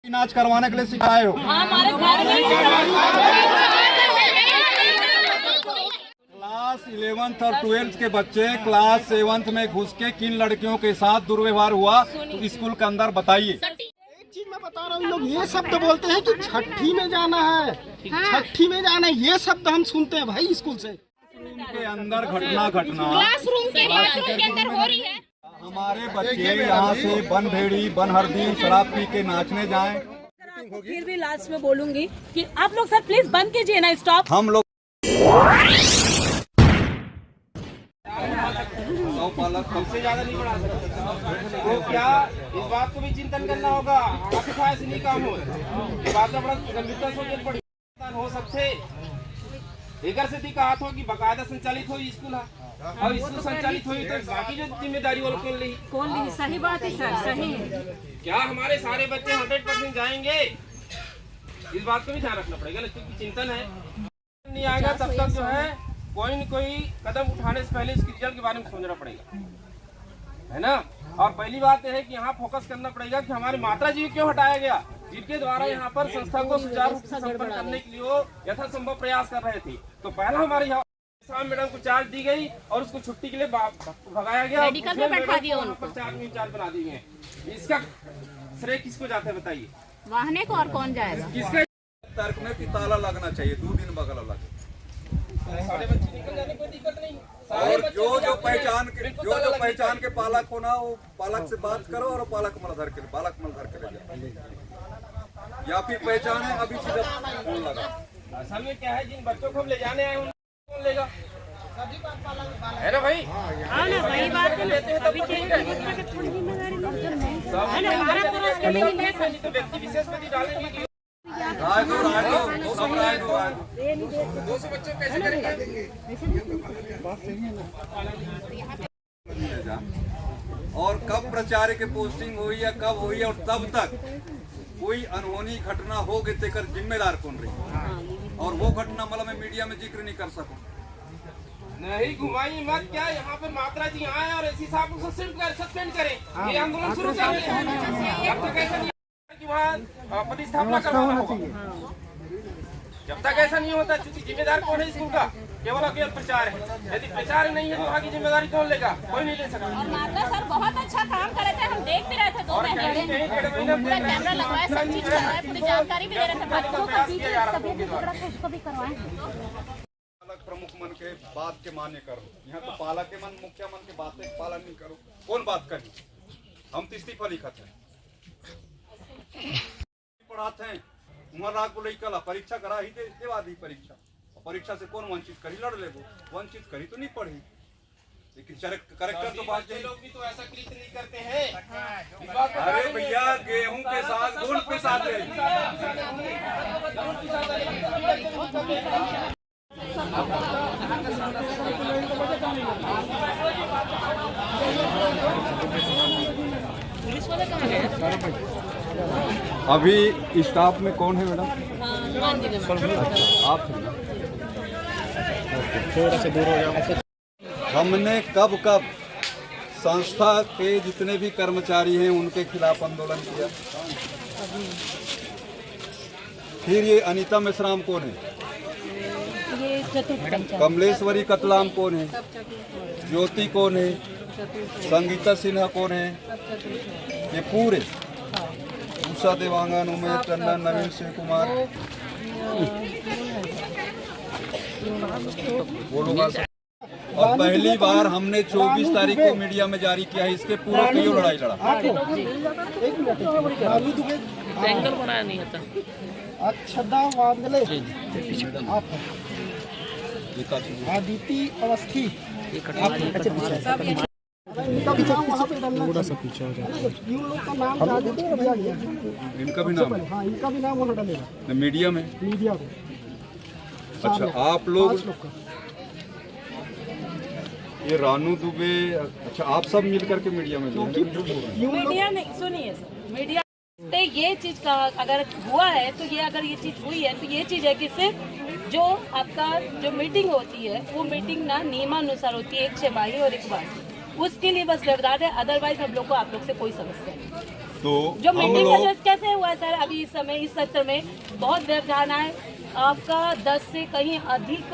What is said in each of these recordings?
नाच करवाने के लिए सिखाए हो। हमारे घर में क्लास 11th और 12th के बच्चे क्लास 7th में घुस के किन लड़कियों के साथ दुर्व्यवहार हुआ तो स्कूल के अंदर बताइए। एक चीज मैं बता रहा हूँ, लोग ये शब्द बोलते हैं कि छठी में जाना है, छठी में जाना है, ये शब्द हम सुनते हैं भाई स्कूल से। के अंदर घटना क्लासरूम के अंदर हो रही है। हमारे बच्चे यहाँ से बन भेड़ी बन हरदी शराब पी के नाचने जाएं। फिर भी लास्ट में बोलूंगी कि आप लोग सर प्लीज बंद कीजिए ना, स्टॉप। हम लोग सबसे ज्यादा नहीं बढ़ा सकते तो क्या इस बात को भी चिंतन करना होगा। आपके ख्याल से नहीं काम हो, ये बात का बड़ा गंभीरता सोचनी पड़ी। हो सकते एक से कहा था कि बाकायदा संचालित हो स्कूल है और स्कूल संचालित हुई तो बाकी जो जिम्मेदारी वो कौन ली। सही बात है सर, सही। क्या हमारे सारे बच्चे 100% जाएंगे, इस बात को भी ध्यान रखना पड़ेगा। लेकिन चिंतन है नहीं आएगा तब तक जो है कोई न कोई कदम उठाने से पहले इसके रिजल्ट के बारे में सोचना पड़ेगा, है ना। और पहली बात यह है कि यहाँ फोकस करना पड़ेगा कि हमारे माता जी क्यों हटाया गया, जिनके द्वारा यहाँ पर संस्था को सुचारू रूप से संपन्न करने के लिए वो यथासंभव प्रयास कर रहे थे। तो पहला हमारे यहाँ मैडम को चार्ज दी गई और उसको छुट्टी के लिए भगाया गया, मेडिकल में बैठा दिया उनको, 4 आदमी इंचार्ज बना दिए हैं। इसका श्रेय किसको जाता है बताइए, वाहने को और कौन जाएगा। किसका तर्क में कि ताला लगना चाहिए, 2 दिन बगल लगे। सारे बच्चे निकल जाने कोई दिक्कत नहीं। और जो पहचान के पालक होना वो पालक से बात करो और पालक मल धर के ले जाओ, या फिर पहचान है अभी सीधा फोन लगा। असल में क्या है, जिन बच्चों को हम ले जाने आए उनको कौन लेगा, है ना भाई। हाँ ना, वही बात है। अभी तो व्यक्ति विशेष पे भी डालेंगे कि 200 बच्चों कैसे करेंगे। और कब प्रचार के पोस्टिंग हुई या कब हुई और तब तक कोई अनहोनी घटना हो गई तेकर जिम्मेदार कौन रही, और वो घटना मतलब मैं मीडिया में जिक्र नहीं कर सकूं। नहीं घुमाई मत, क्या यहाँ पे मात्रा जी आए और ऐसी साहब को सस्पेंड करें, ये आंदोलन शुरू कर दिया। जब तक ऐसा नहीं कि वहाँ प्रतिस्थापना करवाना होगा, जब तक ऐसा नहीं होता, क्योंकि जिम्मेदार कौन है स्कूल का, केवल प्रचार है। यदि प्रचार नहीं है तो वहाँ की जिम्मेदारी कौन लेगा, कोई नहीं ले सकता। और मात्रा सर बहुत अच्छा काम कर रहे थे, हम देख भी रहे थे 2 महीने में, पूरा कैमरा लगवाया, सब चीज करवाया, पूरी जानकारी भी दे रहे थे बच्चों को। उसको भी करवाए। पालक प्रमुख मन के बात के मान्य करो, यहाँ तो पालक के मन मुखिया मन के बात के पालन नहीं करो, कौन बात करी। हम तो इस्तीफा लिखते हैं, पढ़ाते हैं वहाँ राग को लेकर परीक्षा करा ही दे परीक्षा, परीक्षा से कौन वंचित करी, लड़ ले वो वंचित करी तो नहीं पढ़ी। लेकिन करेक्टर तो बात लोग भी तो ऐसा कृत्य नहीं करते हैं। अरे भैया गेहूं के साथ गुड़ पिसाते हैं। अभी स्टाफ में कौन है मैडम? आप थोड़ा सा दूर हो जाओ। हमने कब संस्था के जितने भी कर्मचारी हैं उनके खिलाफ आंदोलन किया। फिर ये अनीता मेश्राम कौन है, कमलेश्वरी कतलाम कौन है, ज्योति कौन है, संगीता सिन्हा कौन है, ये पूरे उषा देवांगन, उमेश टंडन, नवीन शिव कुमार, वो लोग। और पहली बार हमने 24 तारीख को मीडिया में जारी किया है, इसके पूरा क्यों लड़ाई लड़ा। एंगल बनाया नहीं था। आदिति अवस्थी, थोड़ा सा पीछे हो जाए। इनका भी नाम, हाँ इनका भी नाम वहाँ डालेगा मीडिया में। अच्छा आप लोग, ये रानू दुबे, अच्छा आप सब मिल करके मीडिया में मीडिया नहीं, सुनिए सर, मीडिया तो ये चीज का अगर हुआ है तो ये, अगर ये चीज हुई है तो ये चीज है कि सिर्फ जो आपका जो मीटिंग होती है वो मीटिंग ना नियमानुसार होती है, एक छमाही और एक बार, उसके लिए बस व्यवधान है। अदरवाइज हम लोग को आप लोग से कोई समस्या नहीं। तो जो हम मीटिंग का लोग जो कैसे हुआ है सर, अभी इस समय इस सत्र में बहुत व्यवधान है, आपका 10 से कहीं अधिक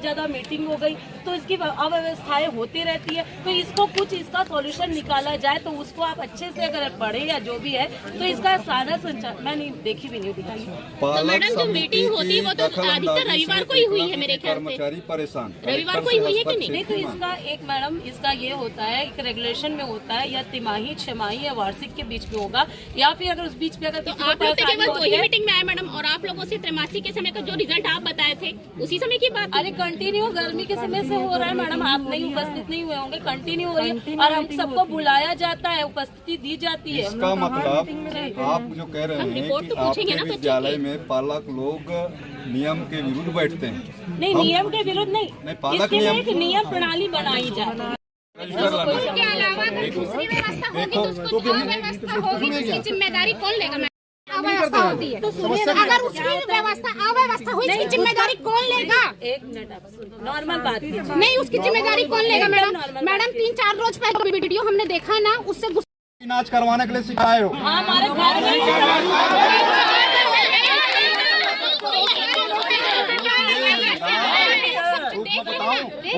जगह मीटिंग हो गई, तो इसकी अव्यवस्थाएं होती रहती है। तो इसको कुछ इसका सॉल्यूशन निकाला जाए, तो उसको आप अच्छे से अगर पढ़े या जो भी है, तो इसका सारा संचार मैं नहीं देखी भी नहीं दिखाई। पालक मैडम, जो समिति मीटिंग होती है वो तो की अधिकतर दखलअंदाजी रविवार से को ही हुई है देखना मेरे कि ख्याल से। कर्मचारी परेशान, रविवार को ही हुई है कि नहीं? नहीं तो इसका एक मैडम इसका ये होता है, एक रेगुलेशन में होता है, या तिमाही, छमाही या वार्षिक के बीच में होगा, या फिर अगर उस बीच में अगर किसी को आप लोग तो परेशानी केवल होती वही है- मीटिंग में आए मैडम, और आप लोगों से त्रैमासिक के समय का जो रिजल्ट आप बताए थे उसी समय की बात। अरे कंटिन्यू गर्मी के समय से हो रहा है मैडम, आप नहीं उपस्थित नहीं हुए होंगे, कंटिन्यू हो रही है और हम सबको बुलाया जाता है, उपस्थिति दी जाती है। इसका मतलब आप जो कह रहे हैं रिपोर्ट कि तो पूछेंगे आपके ना बच्चों विद्यालय की। में पालक लोग नियम के विरुद्ध बैठते हैं। नहीं, नियम के विरुद्ध नहीं, पालक इसके लिए नियम- एक नियम प्रणाली बनाई जाए। उसके अलावा अगर दूसरी व्यवस्था होगी तो उसको अव्यवस्था होगी, उसकी जिम्मेदारी कौन लेगा मैडम? अव्यवस्था होती है तो अगर उसकी व्यवस्था अव्यवस्था हुई, इसकी जिम्मेदारी कौन लेगा? एक मिनट आप सुनो, नॉर्मल बात है। नहीं, उसकी जिम्मेदारी कौन लेगा मैडम? मैडम 3-4 रोज पहले वीडियो हमने देखा ना, उससे नाच करवाने के लिए सिखाए हो। हमारे घर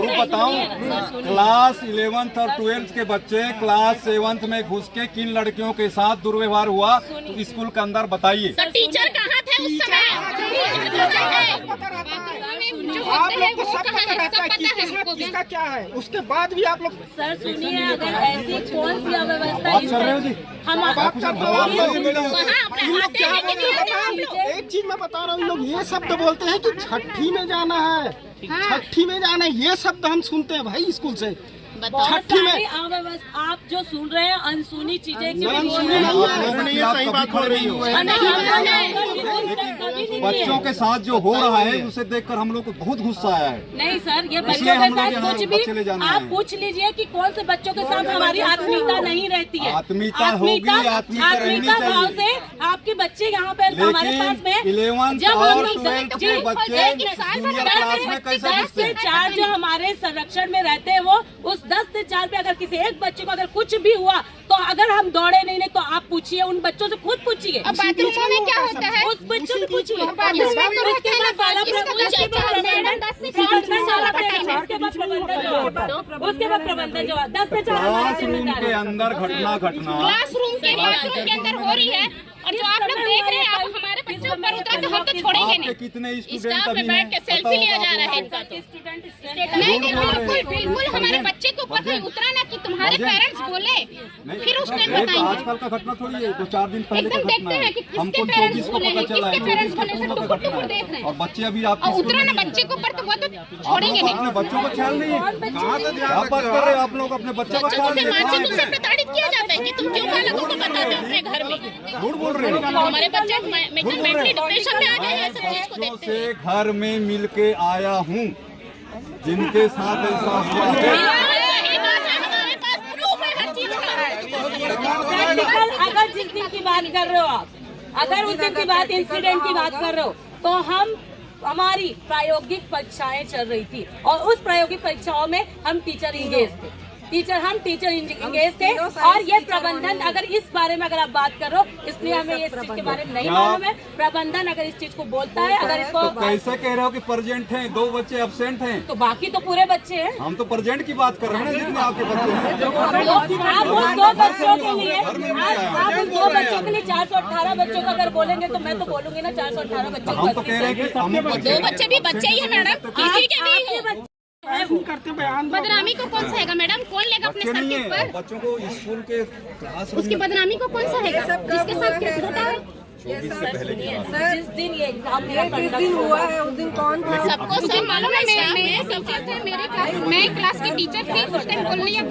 में बताऊं, क्लास 11th और 12th के बच्चे क्लास 7th में घुस के किन लड़कियों के साथ दुर्व्यवहार हुआ तो स्कूल के अंदर बताइए। तो टीचर कहाँ थे उस समय? आप लोग को सब पता रहता है किसके साथ किसका क्या है, उसके बाद भी आप लोग सर सुनिए, अगर ऐसी कौन सी अव्यवस्था बात कर रहे हो जी? हम बात करते हो आप लोग। इन लोग क्या हैं बोल रहे हैं पता है? एक चीज मैं बता रहा हूँ, इन लोग ये शब्द बोलते हैं कि छठी में जाना है, छठी में जाना है, ये शब्द हम सुनते हैं भाई स्कूल से। बहुत छठी में सारी अव्यवस्था आप जो सुन रहे हैं, अनसुनी चीजें सही बात हो रही है। बच्चों के साथ जो हो रहा है उसे देखकर हम लोग को बहुत गुस्सा आया है। नहीं सर, ये इसलिए बच्चों के हम लोग साथ यहाँ कुछ बच्चे ले भी जाने आप आए। पूछ लीजिए कि कौन से बच्चों के साथ हमारी आत्मीयता नहीं रहती है। आत्मीयता होगी, आत्मीयता रहनी भाव चाहिए। से आपके बच्चे यहाँ पे हमारे पास में 11th जब और हम लोग 12th जी, के बच्चे जूनियर क्लास में कैसे 10 घुसते से हैं? 4 जो हमारे संरक्षण में रहते हैं, वो उस 10 से 4 पे अगर किसी एक बच्चे को अगर कुछ भी हुआ तो अगर हम दौड़े नहीं तो आप पूछिए, उन बच्चों से खुद पूछिए। अब बाथरूम में क्या होता है? उस बच्चों से पूछिए। बाथरूम में तो उसके बाद सारा इसका तो मैडम 10 से 4 साल का टाइम है। उसके बाद प्रबंधन जो 10 से 4 क्लासरूम के अंदर घटना क्लासरूम के बाथरूम के अंदर हो रही है, और जो आप लोग देख रहे हैं, आप हमारे बच्चे ऊपर उतरा तो हम तो छोड़ेंगे आपके नहीं। कितने स्टूडेंट स्टाफ अभी में बैठ के हैं? सेल्फी लिया जा रहा है इनका तो। नहीं, बिल्कुल बिल्कुल हमारे बच्चे के ऊपर कोई उतरा ना कि तुम्हारे पेरेंट्स बोले, फिर उस टाइम ये तो बताएंगे। आजकल का घटना थोड़ी है, 2-4 दिन पहले का एकदम घटना देखते है। हैं कि हमको किसके पेरेंट्स 24 को बोले पता हैं, चला है, किसके पेरेंट्स 24 बोले हैं, को टुकुर घटना टुकुर देख है। रहे हैं। और बच्चे अभी और आपके उतरा ना बच्चे के ऊपर तो वो तो छोड़ेंगे आप नहीं। अपने बच्चों का ख्याल नहीं है। क्या बात कर रहे हो आप लोग? अपने बच्चों का बच्चों ख्याल से नहीं मानसिक रूप से है। प्रताड़ित किया जाता है कि तुम क्यों बालकों को बताते हो अपने घर में? झूठ बोल रहे हो। हमारे बच्चे मेंटली डिप्रेशन में आ गए हैं सब चीज को बच्चों देखते हैं। से घर में मिल के आया हूँ, जिनके साथ ऐसा हुआ है। सही बात है, हमारे पास प्रूफ है हर चीज का। प्रैक्टिकल अगर जिस दिन की बात कर रहे हो आप, अगर उस दिन की बात इंसिडेंट की बात कर रहे हो, तो हमारी प्रायोगिक परीक्षाएं चल रही थी और उस प्रायोगिक परीक्षाओं में हम टीचर इंगेज थे। टीचर इंगेज थे और ये प्रबंधन, अगर इस बारे में अगर आप बात करो, इसलिए हमें इस चीज के बारे में नहीं मालूम है। प्रबंधन अगर इस चीज को बोलता है, अगर इसको तो कैसे कह रहे हो कि प्रेजेंट हैं, 2 बच्चे एब्सेंट हैं? तो बाकी तो पूरे बच्चे हैं। हम तो प्रेजेंट की बात कर रहे हैं, जितने आपके बच्चे हैं। आप उन 2 बच्चों के लिए, आप उन 2 बच्चों के लिए 418 बच्चों का अगर बोलेंगे तो मैं तो बोलूंगी ना 418 बच्चों हम तो कह रहे हैं कि हम 2 बच्चे भी बच्चे ही है मैडम, किसी के भी हो। करते बयान बदनामी को कौन सहेगा मैडम? कौन लेगा अपने बच्चे सर नहीं के है, ऊपर? बच्चों को स्कूल के क्लासरूम उसकी बदनामी को कौन सहेगा जिसके साथ केस होता है? जिस दिन ये एग्जाम हुआ है उस दिन कौन था? सबको सब मालूम है। मैं सब थे मेरे क्लास, मैं क्लास की टीचर थी उस टाइम बोल रही है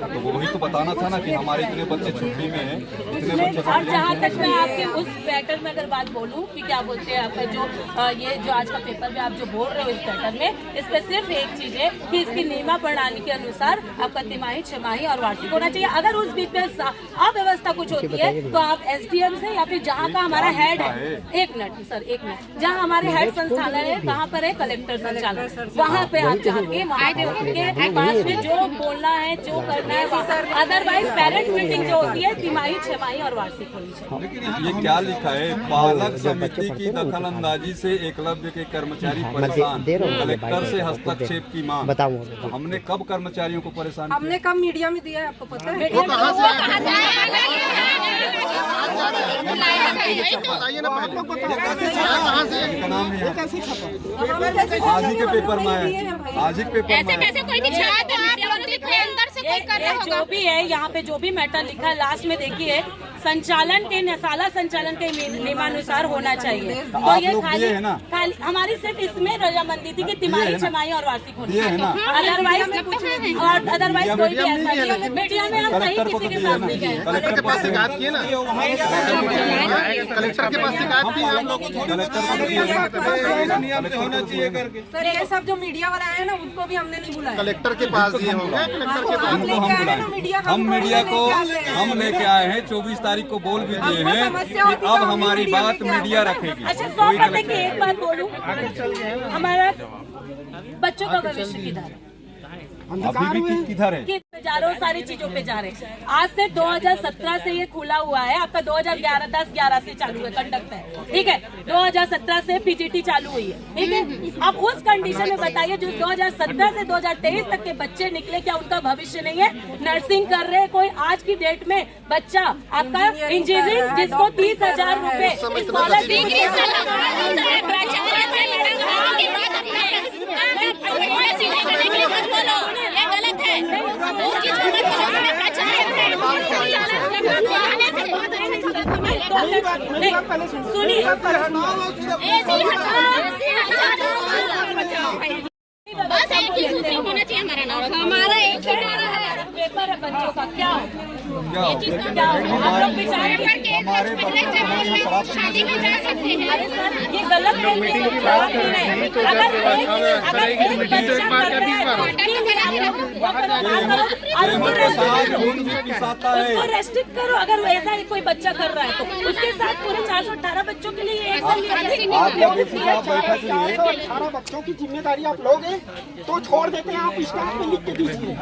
तो वही तो बताना था ना कि हमारे इतने बच्चे छुट्टी में हैं, इतने बच्चे और जहाँ तक मैं आपके उस पैटर्न में अगर बात बोलूँ कि क्या बोलते हैं आपका जो ये जो आज का पेपर में आप जो बोल रहे हो इस पैटर्न में, इस पे सिर्फ एक चीज है कि इसकी नियमा प्रणाली के अनुसार आपका तिमाही, छमाही और वार्षिक होना चाहिए। अगर उस बीच में अव्यवस्था कुछ होती है तो आप SDM से या फिर जहाँ का हमारा हेड है, एक मिनट सर, एक मिनट, जहाँ हमारे हेड संस्थानक है, कहाँ पर है कलेक्टर संचालक, वहाँ पे आप जाके वहाँ पे उनके पास में जो बोलना है, जो करना है, अदरवाइज पेरेंट्स मीटिंग जो होती है तिमाही, छमाही और वार्षिक होनी चाहिए। ये क्या लिखा है? पालक समिति की दखल अंदाजी से एकलव्य के कर्मचारी परेशान, कलेक्टर से हस्तक्षेप की मांग। बताओ हमने कब कर्मचारियों को परेशान किया? हमने कब मीडिया में दिया है, आपको पता है? बताइए ना पहले, कहाँ से इनका नाम है यहाँ। कैसे छपा? आज ही के पेपर में आया, आज ही के पेपर में आया। कोई अंदर से कोई कर रहा होगा। जो भी है यहाँ पे जो भी मैटर लिखा है लास्ट में देखिए, संचालन के शाला संचालन के नियमानुसार होना चाहिए। तो आप ये लोग दिए है ना? खाली हमारी सिर्फ इसमें रजामंदी थी कि तिमाही, छमाही और वार्षिक होनी दिए है ना? अदरवाइज और अदरवाइज कोई भी ऐसा नहीं है। मीडिया में हम कहीं कलेक्टर को किसी तो के दिए है साथ ना? नहीं गए। कलेक्टर के पास शिकायत किए ना, कलेक्टर के पास शिकायत की आप लोगों को। कलेक्टर को दिए है, नियम से होना चाहिए करके। सर ये सब जो मीडिया वाला है ना, उनको भी हमने नहीं बुलाया। कलेक्टर के पास दिए होंगे, कलेक्टर के पास। उनको हम बुलाए, हम मीडिया को हम लेके आए हैं। 24 तारीख को बोल भी दिए हैं कि अब हमारी बात मीडिया रखेगी। अच्छा, सौ पते की एक बात बोलूं, हमारा बच्चों का भविष्य किधर है? अभी भी किधर है? किस पे जा रहे हो? सारी चीजों पे जा रहे हैं। आज से 2017 से ये खुला हुआ है, आपका 2011 से चालू है कंडक्ट है, ठीक है। 2017 से PGT चालू हुई है, ठीक है। अब उस कंडीशन में बताइए जो 2017 से 2023 तक के बच्चे निकले, क्या उनका भविष्य नहीं है? नर्सिंग कर रहे कोई आज की डेट में बच्चा आपका इंजीनियरिंग, जिसको 30,000 रूपए सुनिए, बस एक ही सूत्र होना चाहिए हमारा नाम, हमारा एक ही नारा है। पेपर है बच्चों का, क्या हो? क्या हमारे शादी में जा सकते हैं। अरे सर ये गलत है, उसको रेस्ट्रिक्ट करो। अगर ऐसा ही कोई बच्चा कर रहा है तो उसके साथ पूरे 418 बच्चों के लिए एक्शन लिया। 418 बच्चों की जिम्मेदारी आप लोगे तो छोड़ देते हैं, आप स्टाफ में लिख के दीजिए।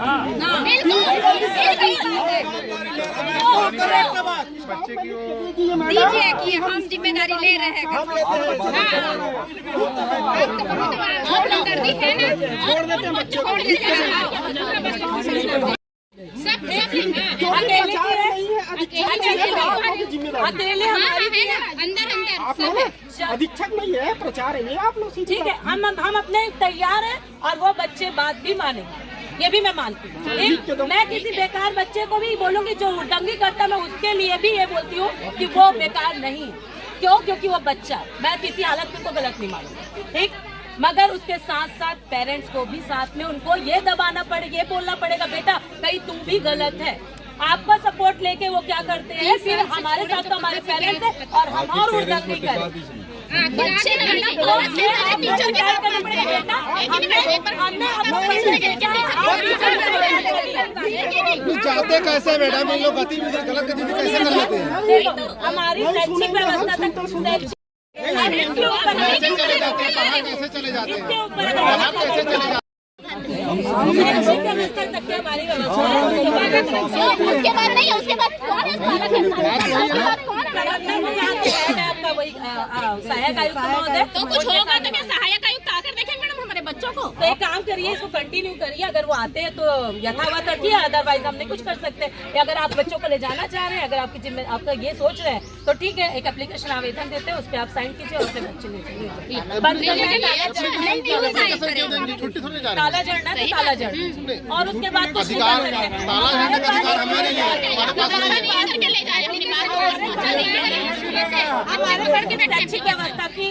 दीजिए कि हम जिम्मेदारी ले रहे हैं। आप दर्दी है ना, छोड़ देते हैं। अकेले हमारी अंदर आप लोग अधीक्षक नहीं है, प्रचार है ये आप लोग। ठीक है, हम अपने तैयार हैं और वो बच्चे बात भी मानेंगे, ये भी मैं मानती हूँ। मैं किसी बेकार बच्चे को भी बोलूंगी जो उटंगी करता, मैं उसके लिए भी ये बोलती हूँ कि वो बेकार नहीं है। क्यों? क्योंकि वो बच्चा, मैं किसी हालत में तो गलत नहीं मानूंगी, ठीक। मगर उसके साथ साथ पेरेंट्स को भी साथ में उनको ये दबाना पड़ेगा, ये बोलना पड़ेगा बेटा कहीं तू भी गलत है। आपका सपोर्ट लेके वो क्या करते हैं, फिर हमारे साथ तो हमारे पेरेंट्स है और हम और उटंगी करें। बच्चे जाते कैसे मैडम, इन लोग गतिविधि गलत गतिविधि कैसे कर लेते हैं? हमारी शैक्षिक व्यवस्था तक कैसे चले जाते हैं? शैक्षिक व्यवस्था तक की हमारी व्यवस्था है। उसके बाद नहीं है, उसके बाद कौन है? आपका वही सहायक आयुक्त महोदय। तो कुछ होगा तो क्या सहायक आयुक्त आकर देखेंगे मैडम हमारे बच्चों को? तो एक काम करिए, इसको कंटिन्यू करिए। अगर वो आते हैं तो यथावत रखिए, अदरवाइज हम नहीं कुछ कर सकते। या अगर आप बच्चों को ले जाना चाह रहे हैं, अगर आपकी आपका ये सोच रहे हैं तो ठीक है, एक एप्लीकेशन आवेदन देते हैं, उस पर आप साइन कीजिए और फिर बच्चे ले जाइए। ताला जड़ना है तो ताला जड़, और उसके बाद कुछ नहीं कर सकते। हमारे शैक्षिक व्यवस्था की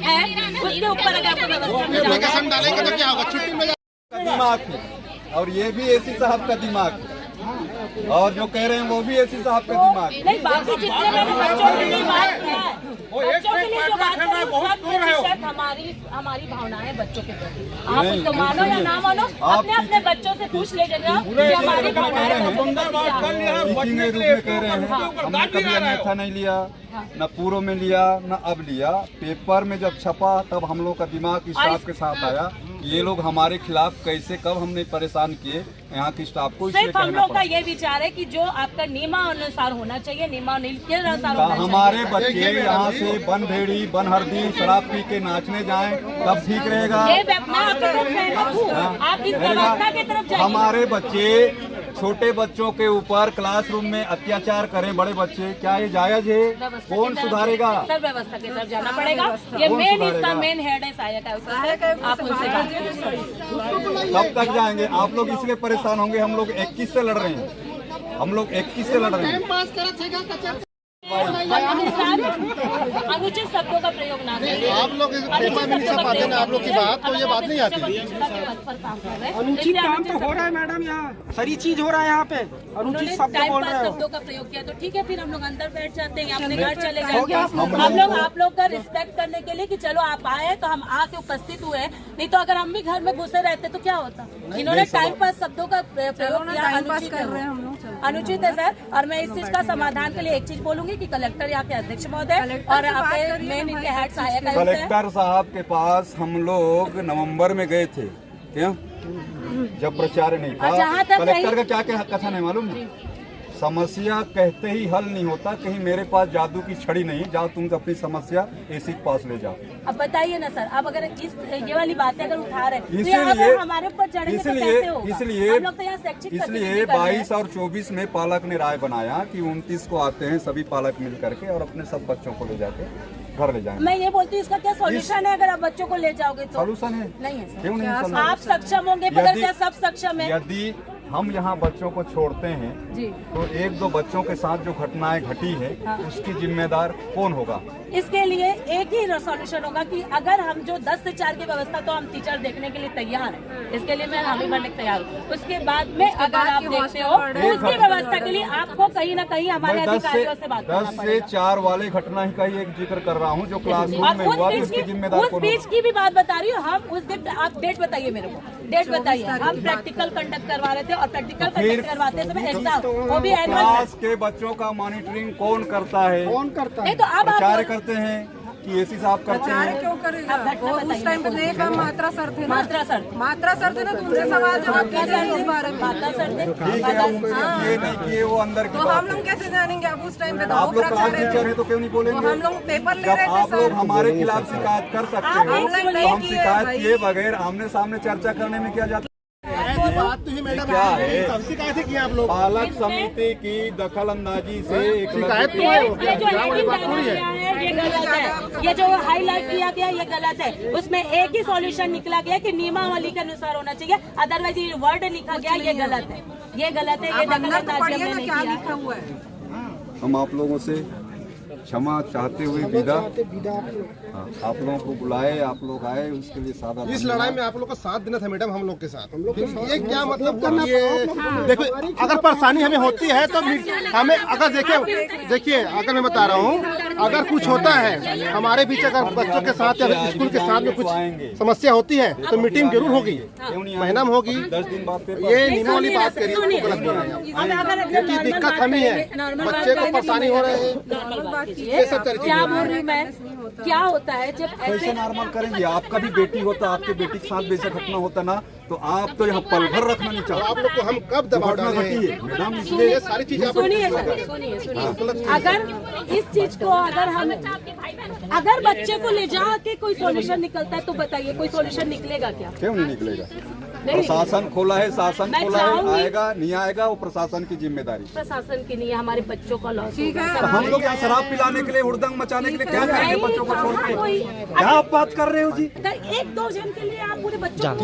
है, उसके ऊपर अगर आपको व्यवस्था डालेंगे तो क्या होगा? छुट्टी में दिमाग है, और ये भी एसी साहब का दिमाग है, और जो कह रहे हैं वो भी एसी साहब का दिमाग है। नहीं, बाकी जितने मैंने बच्चों के लिए बात किया है बच्चों के लिए जो बात करें सब प्रतिशत हमारी भावना है बच्चों के प्रति। आप उसको मानो या ना मानो, अपने अपने बच्चों से पूछ लीजिएगा कि हमारी भावना है बच्चों के प्रति क्या है। टीचिंग के रूप में कह रहे हैं, हमने कभी अन्यथा नहीं लिया, न पूर्व में लिया न अब लिया। पेपर में जब छपा तब हम लोग का दिमाग स्टाफ के साथ आया, ये लोग हमारे खिलाफ कैसे कब हमने परेशान किए यहाँ की स्टाफ को। सिर्फ हम लोग का ये विचार है कि जो आपका नियमानुसार होना चाहिए, नियमानुसार होना चाहिए। हमारे बच्चे यहाँ से बन भेड़ी बन हरदी शराब पी के नाचने जाएं तब ठीक रहेगा। ये मैं आपके तरफ सहमत हूँ, आप इस व्यवस्था की तरफ जाइए। हमारे बच्चे छोटे बच्चों के ऊपर क्लासरूम में अत्याचार करें बड़े बच्चे, क्या ये जायज है? कौन सुधारेगा? सर व्यवस्था की तरफ जाना पड़ेगा। ये मेन इसका मेन हेड है सहायक आयुक्त, आप उनसे बात करें। कब तक जाएंगे आप लोग? इसलिए परेशान होंगे। हम लोग 21 से लड़ रहे हैं, हम लोग 21 से लड़ रहे हैं। अनुचित शब्दों का प्रयोग ना करें। आप लोग पेपर में नहीं छपा देना आप लोग की बात, तो ये बात नहीं आती। अनुचित काम तो हो रहा है मैडम, यहाँ सारी चीज हो रहा है यहाँ पे। अनुचित शब्द बोल रहे हो। शब्दों का प्रयोग किया तो ठीक है, फिर हम लोग अंदर बैठ जाते हैं, अपने घर चले जाएंगे। हम लोग आप लोग का रिस्पेक्ट करने के लिए कि चलो आप आए तो हम आके उपस्थित हुए, नहीं तो अगर हम भी घर में घुसे रहते तो क्या होता। इन्होंने टाइम पास शब्दों का प्रयोग किया, अनुचित है सर। और मैं इस चीज का समाधान के लिए एक चीज बोलूंगी कि कलेक्टर यहाँ के अध्यक्ष महोदय और आपके मेन इनके हेड सहायक आयुक्त हैं। कलेक्टर साहब के पास हम लोग नवंबर में गए थे, क्या जब प्रचार नहीं था। कलेक्टर का क्या क्या कथन है मालूम है? समस्या कहते ही हल नहीं होता, कहीं मेरे पास जादू की छड़ी नहीं, जाओ तुम अपनी समस्या एसी के पास ले जाओ। अब बताइए ना सर, अब अगर ये वाली बातें अगर उठा रहे हैं तो अगर हमारे ऊपर चढ़ेंगे तो कैसे होगा? इसलिए 22 और 24 में पालक ने राय बनाया कि 29 को आते हैं सभी पालक मिल करके और अपने सब बच्चों को ले जाके घर ले जाएंगे। मैं ये बोलती हूँ इसका क्या सॉल्यूशन है? अगर आप बच्चों को ले जाओगे तो सॉल्यूशन है? नहीं है। क्यों नहीं? आप सक्षम होंगे मगर क्या सब सक्षम है? यदि हम यहाँ बच्चों को छोड़ते हैं जी, तो एक दो बच्चों के साथ जो घटनाएं घटी है उसकी जिम्मेदार कौन होगा? इसके लिए एक ही सॉल्यूशन होगा कि अगर हम जो 10 से 4 की व्यवस्था तो हम टीचर देखने के लिए तैयार हैं, इसके लिए मैं हामी भरने तैयार हूँ। उसके बाद में अगर आप देखते हो तो उसकी व्यवस्था के लिए आपको कहीं ना कहीं हमारे अधिकारियों से बात करना 10 से 4 वाले घटना ही का ही एक जिक्र कर रहा हूँ जो क्लासरूम में हुआ, तो उसकी जिम्मेदार उस कौन बीच की भी बात बता रही हूँ। हम उस दिन आप डेट बताइए मेरे को, डेट बताइए। हम प्रैक्टिकल कंडक्ट करवा रहे थे और प्रैक्टिकल कंडक्ट करवाते समय एग्जाम, वो भी एनुअल क्लास के बच्चों का मॉनिटरिंग कौन करता है? कौन करता है? तो आप प्रचार करते हैं कि एसी साहब करते हैं? क्यों करेगा? वो उस टाइम पे नहीं का मात्रा सर थे ना, मात्रा सर थे ना, तुमसे सवाल जवाब कैसे इस बारे में? मात्रा सर थे। ठीक है, ये नहीं किए वो अंदर की तो बात हम है। लोग कैसे जानेंगे? अब उस टाइम पे तो आप लोग क्लास प्रचार टीचर है तो क्यों नहीं बोलेंगे? हम लोग पेपर ले जब रहे थे आप लोग सर। हमारे खिलाफ शिकायत कर सकते आप हो एक तो हम शिकायत किए बगैर आमने सामने चर्चा करने में क्या जाता बात तो ही मैडम क्या है? सब शिकायत की आप लोग पालक समिति की दखल अंदाजी से एक शिकायत तो ये है। जो हेडिंग डाला गया है ये गलत है। ये जो हाईलाइट किया गया ये गलत है। उसमें एक ही सॉल्यूशन निकला गया कि नियमावली के अनुसार होना चाहिए, अदरवाइज ये वर्ड लिखा गया ये गलत है, ये गलत है, ये दखल अंदाजी हमने नहीं क्या किया। लिखा हुआ है? हम आप लोगों से क्षमा चाहते हुए विदा। हाँ, आप लोगों को बुलाए, आप लोग आए, उसके लिए सादा इस लड़ाई में आप लोग का साथ देना था मैडम हम लोग के साथ। ये क्या मतलब करना? देखो अगर परेशानी हमें होती है तो हमें अगर देखिए अगर मैं बता रहा हूँ, अगर कुछ होता है हमारे बीच, अगर बच्चों के साथ या स्कूल के साथ में कुछ समस्या होती है तो मीटिंग जरूर होगी, महीना में होगी। 10 दिन बाद ये नियमावली बात करिए, क्योंकि दिक्कत हमें है, बच्चे को परेशानी हो रही है। ये सब क्या बोल रही हूँ मैं? क्या होता है जब कैसे ऐसे नॉर्मल करेंगे? आपका भी बेटी होता, आपके बेटी के साथ वैसा घटना होता ना तो आप तो यहाँ पल भर रखना नहीं चाहते। आप लोग को हम कब दबाव डाले हैं? मैडम इसलिए ये सारी चीजें आप लोग सुनिए सर, सुनिए। अगर इस चीज को अगर बच्चे को ले जाके कोई सॉल्यूशन निकलता है तो बताइए कोई सॉल्यूशन निकलेगा क्या? क्यों नहीं निकलेगा? प्रशासन खोला है, शासन मैं खोला है, चाहूंगी- आएगा नहीं आएगा वो प्रशासन की जिम्मेदारी। प्रशासन की नहीं है, हमारे बच्चों का लॉस होगा। तो हम लोग यहाँ शराब पिलाने के लिए, हुड़दंग मचाने के लिए क्या करेंगे बच्चों को छोड़ के? क्या आप बात कर रहे हो जी? एक दो जन के लिए आप पूरे बच्चों को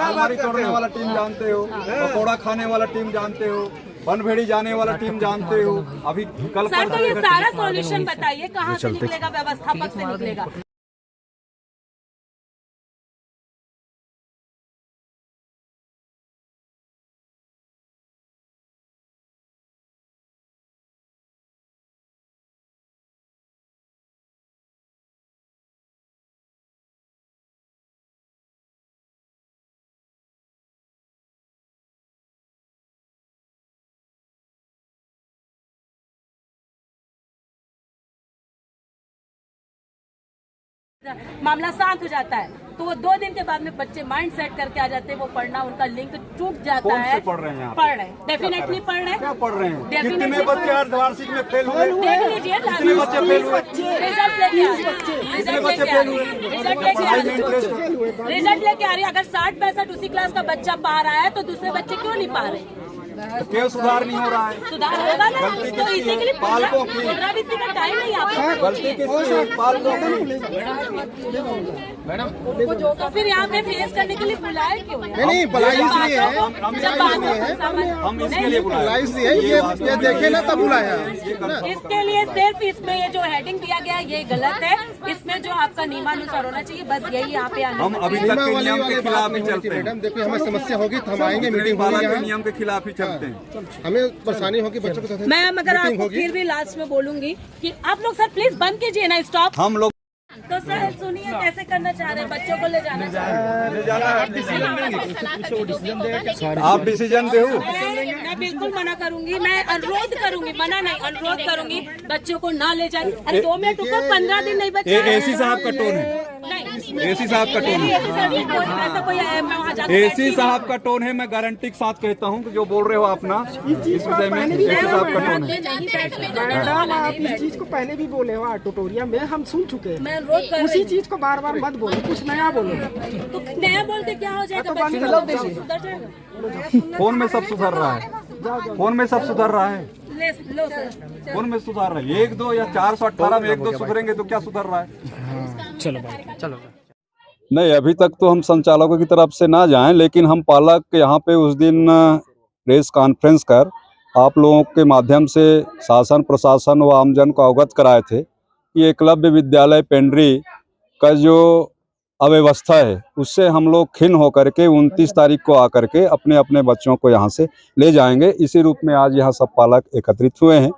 हमारी तोड़ने वाला टीम जानते हो, पकौड़ा खाने वाला टीम जानते हो, बनभेड़ी जाने वाला टीम जानते हो। अभी कल सर तो ये सारा सॉल्यूशन बताइए कहाँ से निकलेगा? व्यवस्थापक से निकलेगा। मामला शांत हो जाता है, तो वो 2 दिन के बाद में बच्चे माइंड सेट करके आ जाते हैं, वो पढ़ना उनका लिंक टूट जाता कौन है। से पढ़ रहे हैं यहाँ पे? पढ़ रहे हैं, डेफिनेटली पढ़ रहे हैं। क्या पढ़ रहे हैं? Definitely कितने बच्चे अर्धवार्षिक में फेल हुए? देख लीजिए, कितने बच्चे फेल हुए? रिजल्ट लेके आ रही है, कितने बच्चे फेल हुए? पढ़ाई में इंटरेस्ट है। रिजल्ट लेके आ रही है। अगर 60-65 उसी क्लास का बच्चा पा रहा है तो दूसरे बच्चे क्यों नहीं पा रहे? तो क्यों सुधार नहीं हो रहा है? सुधार होगा ना, गलती तो इसी के लिए पालकों की। पुनरावृत्ति का टाइम नहीं आपका। गलती किसकी है? पालकों की। तो फिर यहाँ पे फेस करने के लिए बुलाए क्यों? नहीं, बुलाए इसलिए है। हम इसके लिए बुलाए। बुलाए इसलिए है, ये देखे ना तब बुलाया है। इसके लिए सिर्फ इसमें ये जो हेडिंग दिया गया है ये गलत है। इसमें जो आपका नियमानुसार होना चाहिए, बस यही यहाँ पे आना। हम अभी तक के नियम के खिलाफ ही चलते हैं। मैडम देखिए, हमें समस्या होगी तो हम आएंगे, मीटिंग पालक होगी के यहाँ। नियम के खिलाफ ही चलते हैं। हमें परेशानी होगी बच्चों के साथ। मैम, अगर मीटिंग आपको होगी। फिर भी लास्ट में बोलूंगी कि आप लोग सर प्लीज बंद कीजिए ना, स्टॉप। हम लोग तो सर सुनिए, कैसे करना चाह रहे हैं? बच्चों को ले जाना चाह रहे हैं। आप डिसीजन दे। मैं बिल्कुल मना करूंगी, मैं अनुरोध करूंगी, मना नहीं अनुरोध करूंगी, बच्चों को ना ले जाए। अरे 2 मिनट रुको, 15 दिन नहीं बचा। एसी साहब का टोन है। एसी साहब का टोन है। ऐसा कोई है, मैं वहाँ जाकर एसी साहब का टोन है। मैं गारंटी के साथ कहता हूँ कि जो बोल रहे हो आप ना, इस विषय में एसी साहब का टोन है। मैडम, आप इस चीज को पहले भी बोले हो टुटोरियल में, हम सुन चुके हैं। मैं अनुरोध कर उसी चीज को बार बार मत बोलो, कुछ नया बोलो। तो नया बोलते क्या हो जाएगा? तो बंद बच्चे करो, को सुधर जाएगा। फोन में सब सुधर रहा है। फोन में सब सुधर रहा है। लो सर। फोन में सुधार रहा है। 1 2 या 418 में 1 2 सुधरेंगे तो क्या सुधर रहा है? चलो नहीं, अभी तक तो हम संचालकों की तरफ से ना जाएं, लेकिन हम पालक यहाँ पे उस दिन प्रेस कॉन्फ्रेंस कर आप लोगों के माध्यम से शासन प्रशासन व आमजन को अवगत कराए थे कि एकलव्य विद्यालय पेंड्री का जो अव्यवस्था है उससे हम लोग खिन्न होकर के 29 तारीख को आकर के अपने अपने बच्चों को यहाँ से ले जाएंगे। इसी रूप में आज यहाँ सब पालक एकत्रित हुए हैं।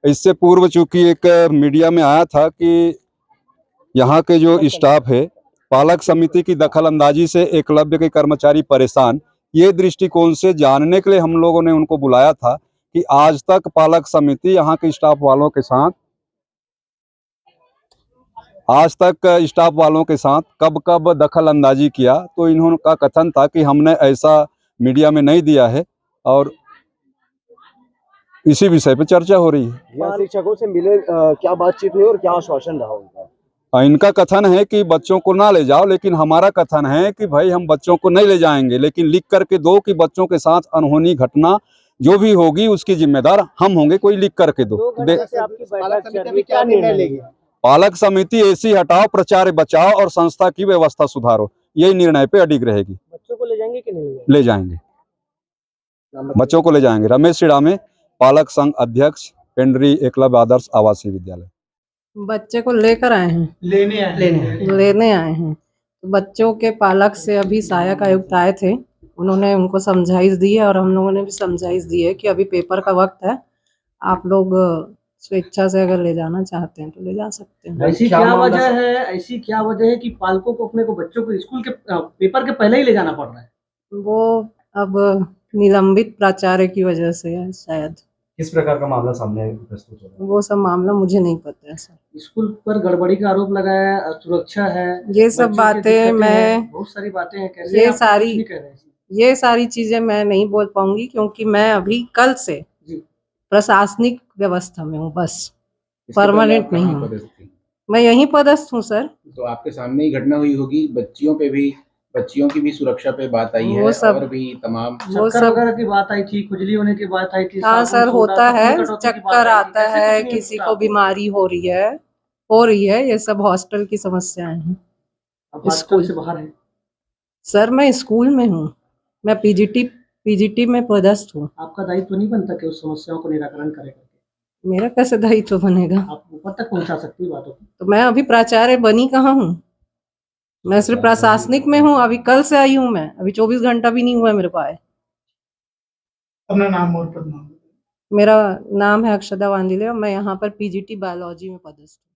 इससे पूर्व चूँकि एक मीडिया में आया था कि यहाँ के जो स्टाफ है, पालक समिति की दखलंदाजी से एकलव्य के कर्मचारी परेशान, ये दृष्टिकोण से जानने के लिए हम लोगों ने उनको बुलाया था कि आज तक पालक समिति यहाँ के स्टाफ वालों के साथ कब कब दखल अंदाजी किया। तो इन्होंने का कथन था कि हमने ऐसा मीडिया में नहीं दिया है और इसी विषय पे चर्चा हो रही है। शिक्षकों से मिले, क्या बातचीत हुई और क्या आश्वासन रहा उनका? इनका कथन है कि बच्चों को ना ले जाओ, लेकिन हमारा कथन है कि भाई हम बच्चों को नहीं ले जाएंगे, लेकिन लिख करके दो कि बच्चों के साथ अनहोनी घटना जो भी होगी उसकी जिम्मेदार हम होंगे, कोई लिख करके दो। पालक समिति एसी हटाओ, प्रचार बचाओ और संस्था की व्यवस्था सुधारो, यही निर्णय पे अडिग रहेगी। बच्चों को ले जाएंगे कि नहीं ले जाएंगे? बच्चों को ले जाएंगे। रमेश सिडामे, पालक संघ अध्यक्ष, पेंड्री एकलव्य आदर्श आवासीय विद्यालय। बच्चे को लेकर आए हैं, लेने आए हैं। तो बच्चों के पालक से अभी सहायक आयुक्त आए थे, उन्होंने उनको समझाइश दी है और हम लोगों ने भी समझाइश दी है कि अभी पेपर का वक्त है, आप लोग स्वेच्छा से अगर ले जाना चाहते हैं तो ले जा सकते हैं। ऐसी क्या वजह है कि पालकों को अपने को बच्चों को स्कूल के पेपर के पहले ही ले जाना पड़ रहा है? वो अब निलंबित प्राचार्य की वजह से है शायद। किस प्रकार का मामला सामने प्रस्तुत हो रहा है? वो सब मामला मुझे नहीं पता है सर। स्कूल पर गड़बड़ी का आरोप लगाया, सुरक्षा है, ये सब बातें मैं, बहुत सारी बातें हैं, कैसे ये सारी चीजें मैं नहीं बोल पाऊंगी क्योंकि मैं अभी कल से प्रशासनिक व्यवस्था में हूँ, बस परमानेंट नहीं हूँ। मैं यहीं पदस्थ हूँ सर। तो आपके सामने ही घटना हुई होगी, बच्चियों की भी सुरक्षा पे बात आई है और भी तमाम वो सब वगैरह की बात आई थी, खुजली होने की बात आई थी। हाँ सर, होता है, चक्कर आता है, किसी को बीमारी हो रही है, ये सब हॉस्टल की समस्याएं हैं। स्कूल से बाहर है सर, मैं स्कूल में हूँ, मैं पीजीटी में पदस्थ हूँ। आपका दायित्व नहीं बनता कि उस समस्याओं को निराकरण करेगा? मेरा कैसे दायित्व बनेगा? आप ऊपर तक पहुंचा सकती है बातों को। तो मैं अभी प्राचार्य बनी कहाँ हूँ, मैं सिर्फ प्रशासनिक में हूँ। अभी कल से आई हूँ मैं, अभी 24 घंटा भी नहीं हुआ मेरे को आए। अपना नाम और पद नाम? मेरा नाम है अक्षदा वांदिले और मैं यहाँ पर पीजीटी बायोलॉजी में पदस्थ हूँ।